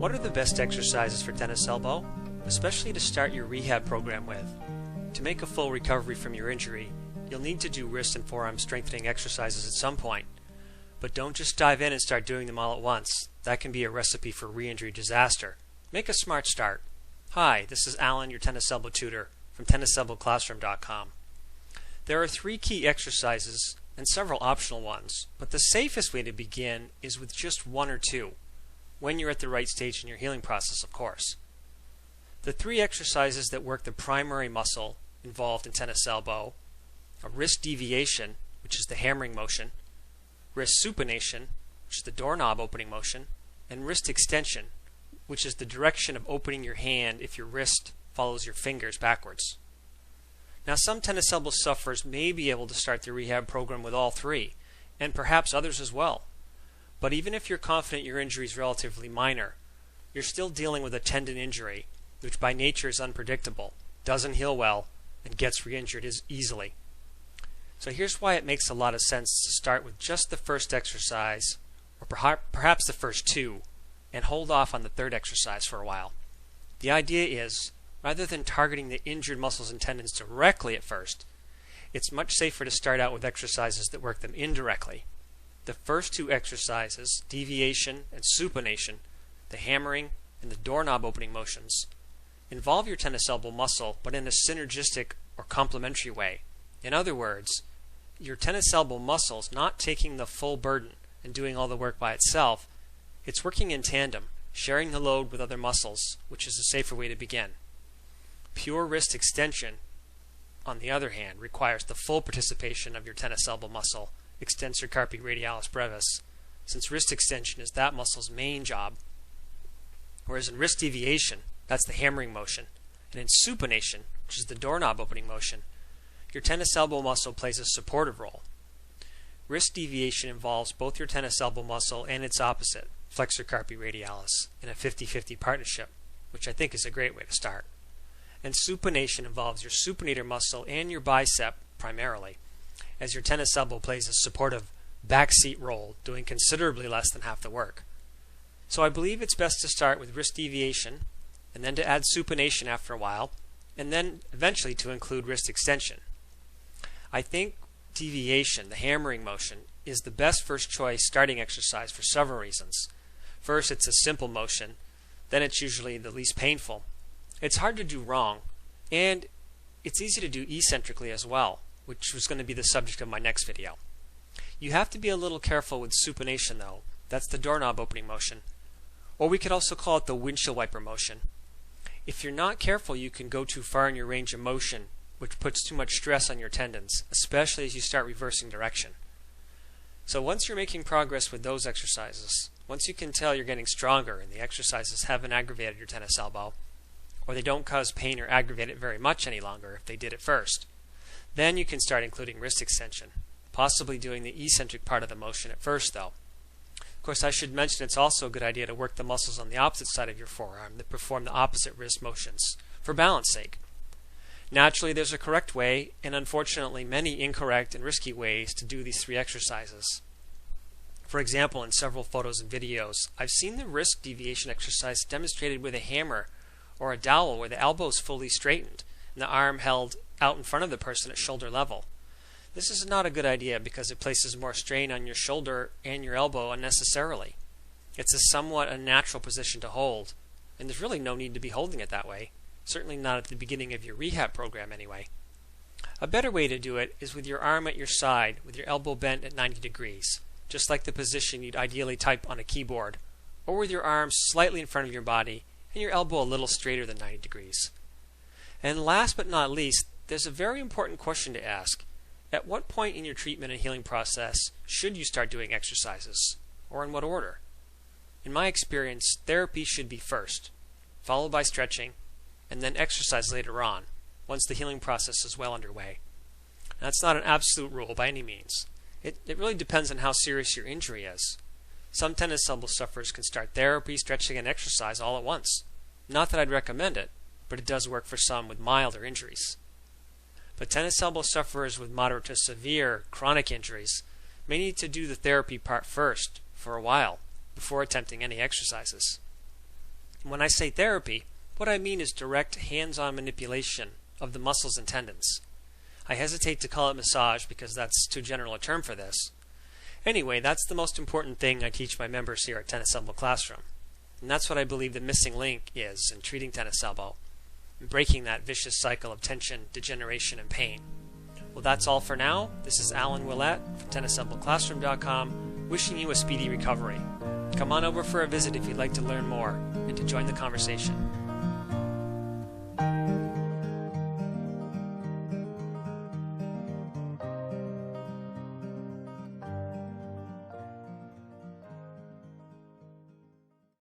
What are the best exercises for tennis elbow, especially to start your rehab program with? To make a full recovery from your injury, you'll need to do wrist and forearm strengthening exercises at some point. But don't just dive in and start doing them all at once. That can be a recipe for re-injury disaster. Make a smart start. Hi, this is Alan, your tennis elbow tutor from tenniselbowclassroom.com. There are 3 key exercises and several optional ones, but the safest way to begin is with just 1 or 2, when you're at the right stage in your healing process, of course. The 3 exercises that work the primary muscle involved in tennis elbow are wrist deviation, which is the hammering motion, wrist supination, which is the doorknob opening motion, and wrist extension, which is the direction of opening your hand if your wrist follows your fingers backwards. Now, some tennis elbow sufferers may be able to start their rehab program with all 3, and perhaps others as well. But even if you're confident your injury is relatively minor, you're still dealing with a tendon injury, which by nature is unpredictable, doesn't heal well, and gets re-injured easily. So here's why it makes a lot of sense to start with just the first exercise, or perhaps the first 2, and hold off on the 3rd exercise for a while. The idea is, rather than targeting the injured muscles and tendons directly at first, it's much safer to start out with exercises that work them indirectly. The first 2 exercises, deviation and supination, the hammering and the doorknob opening motions, involve your tennis elbow muscle, but in a synergistic or complementary way. In other words, your tennis elbow muscle is not taking the full burden and doing all the work by itself. It's working in tandem, sharing the load with other muscles, which is a safer way to begin. Pure wrist extension, on the other hand, requires the full participation of your tennis elbow muscle, extensor carpi radialis brevis, since wrist extension is that muscle's main job. Whereas in wrist deviation, that's the hammering motion, and in supination, which is the doorknob opening motion, your tennis elbow muscle plays a supportive role. Wrist deviation involves both your tennis elbow muscle and its opposite, flexor carpi radialis, in a 50-50 partnership, which I think is a great way to start. And supination involves your supinator muscle and your bicep primarily, as your tennis elbow plays a supportive backseat role, doing considerably less than half the work. So I believe it's best to start with wrist deviation, and then to add supination after a while, and then eventually to include wrist extension. I think deviation, the hammering motion, is the best first choice starting exercise for several reasons. First, it's a simple motion, then it's usually the least painful. It's hard to do wrong, and it's easy to do eccentrically as well, which was going to be the subject of my next video. You have to be a little careful with supination though. That's the doorknob opening motion. Or we could also call it the windshield wiper motion. If you're not careful, you can go too far in your range of motion, which puts too much stress on your tendons, especially as you start reversing direction. So once you're making progress with those exercises, once you can tell you're getting stronger and the exercises haven't aggravated your tennis elbow, or they don't cause pain or aggravate it very much any longer if they did at first, then you can start including wrist extension, possibly doing the eccentric part of the motion at first though. Of course, I should mention it's also a good idea to work the muscles on the opposite side of your forearm that perform the opposite wrist motions, for balance sake. Naturally, there's a correct way, and unfortunately many incorrect and risky ways to do these 3 exercises. For example, in several photos and videos, I've seen the wrist deviation exercise demonstrated with a hammer or a dowel where the elbow is fully straightened and the arm held out in front of the person at shoulder level. This is not a good idea because it places more strain on your shoulder and your elbow unnecessarily. It's a somewhat unnatural position to hold, and there's really no need to be holding it that way, certainly not at the beginning of your rehab program anyway. A better way to do it is with your arm at your side with your elbow bent at 90 degrees, just like the position you'd ideally type on a keyboard, or with your arms slightly in front of your body and your elbow a little straighter than 90 degrees. And last but not least, there's a very important question to ask. At what point in your treatment and healing process should you start doing exercises, or in what order? In my experience, therapy should be first, followed by stretching, and then exercise later on, once the healing process is well underway. Now, that's not an absolute rule by any means. It really depends on how serious your injury is. Some tennis elbow sufferers can start therapy, stretching, and exercise all at once. Not that I'd recommend it, but it does work for some with milder injuries. But tennis elbow sufferers with moderate to severe chronic injuries may need to do the therapy part first for a while before attempting any exercises. And when I say therapy, what I mean is direct hands-on manipulation of the muscles and tendons. I hesitate to call it massage because that's too general a term for this. Anyway, that's the most important thing I teach my members here at Tennis Elbow Classroom. And that's what I believe the missing link is in treating tennis elbow, and breaking that vicious cycle of tension, degeneration, and pain. Well, that's all for now. This is Alan Willett from TennisElbowClassroom.com, wishing you a speedy recovery. Come on over for a visit if you'd like to learn more and to join the conversation.